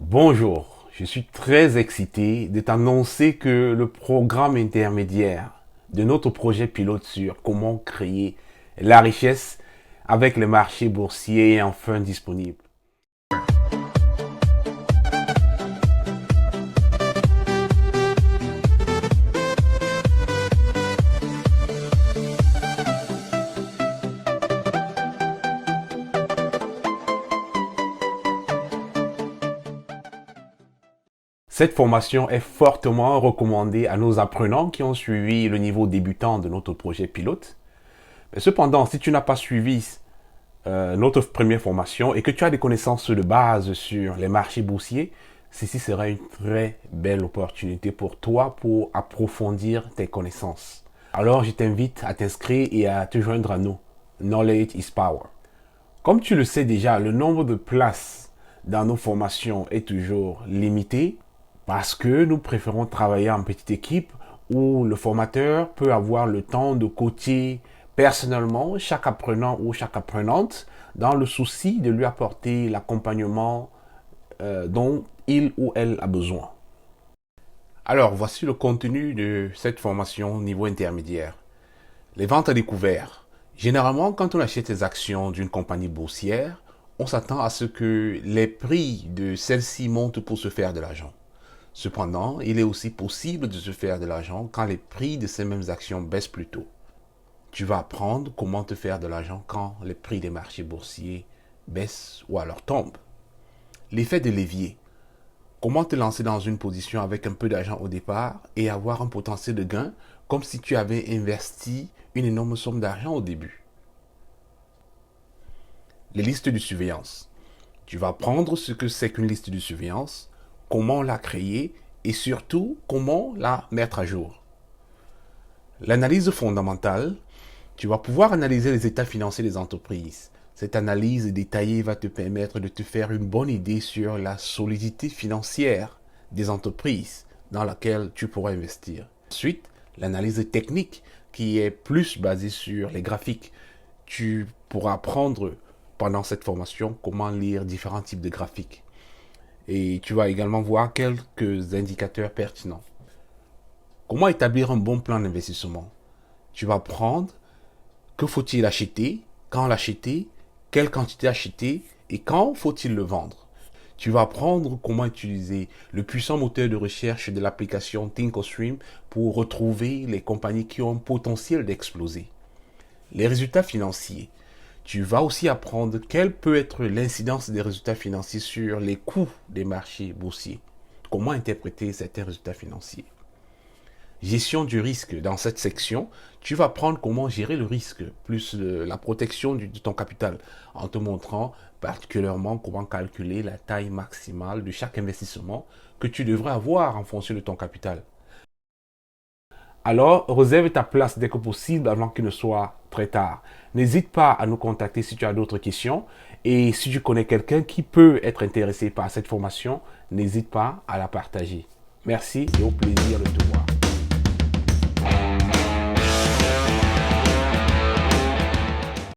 Bonjour, je suis très excité de t'annoncer que le programme intermédiaire de notre projet pilote sur comment créer la richesse avec le marché boursier est enfin disponible. Cette formation est fortement recommandée à nos apprenants qui ont suivi le niveau débutant de notre projet pilote. Mais cependant, si tu n'as pas suivi notre première formation et que tu as des connaissances de base sur les marchés boursiers, ceci sera une très belle opportunité pour toi pour approfondir tes connaissances. Alors, je t'invite à t'inscrire et à te joindre à nous. Knowledge is power. Comme tu le sais déjà, le nombre de places dans nos formations est toujours limité parce que nous préférons travailler en petite équipe où le formateur peut avoir le temps de coacher personnellement chaque apprenant ou chaque apprenante dans le souci de lui apporter l'accompagnement dont il ou elle a besoin. Alors, voici le contenu de cette formation niveau intermédiaire. Les ventes à découvert. Généralement, quand on achète les actions d'une compagnie boursière, on s'attend à ce que les prix de celles-ci montent pour se faire de l'argent. Cependant, il est aussi possible de se faire de l'argent quand les prix de ces mêmes actions baissent plus tôt. Tu vas apprendre comment te faire de l'argent quand les prix des marchés boursiers baissent ou alors tombent. L'effet de levier. Comment te lancer dans une position avec un peu d'argent au départ et avoir un potentiel de gain comme si tu avais investi une énorme somme d'argent au début. Les listes de surveillance. Tu vas apprendre ce que c'est qu'une liste de surveillance, comment la créer et surtout comment la mettre à jour. L'analyse fondamentale. Tu vas pouvoir analyser les états financiers des entreprises. Cette analyse détaillée va te permettre de te faire une bonne idée sur la solidité financière des entreprises dans laquelle tu pourras investir. Ensuite, l'analyse technique qui est plus basée sur les graphiques. Tu pourras apprendre pendant cette formation comment lire différents types de graphiques. Et tu vas également voir quelques indicateurs pertinents. Comment établir un bon plan d'investissement? Tu vas apprendre que faut-il acheter, quand l'acheter, quelle quantité acheter et quand faut-il le vendre. Tu vas apprendre comment utiliser le puissant moteur de recherche de l'application Thinkorswim pour retrouver les compagnies qui ont un potentiel d'exploser. Les résultats financiers. Tu vas aussi apprendre quelle peut être l'incidence des résultats financiers sur les coûts des marchés boursiers. Comment interpréter certains résultats financiers. Gestion du risque. Dans cette section, tu vas apprendre comment gérer le risque, plus la protection de ton capital, en te montrant particulièrement comment calculer la taille maximale de chaque investissement que tu devrais avoir en fonction de ton capital. Alors, réserve ta place dès que possible avant qu'il ne soit très tard. N'hésite pas à nous contacter si tu as d'autres questions. Et si tu connais quelqu'un qui peut être intéressé par cette formation, n'hésite pas à la partager. Merci et au plaisir de te voir.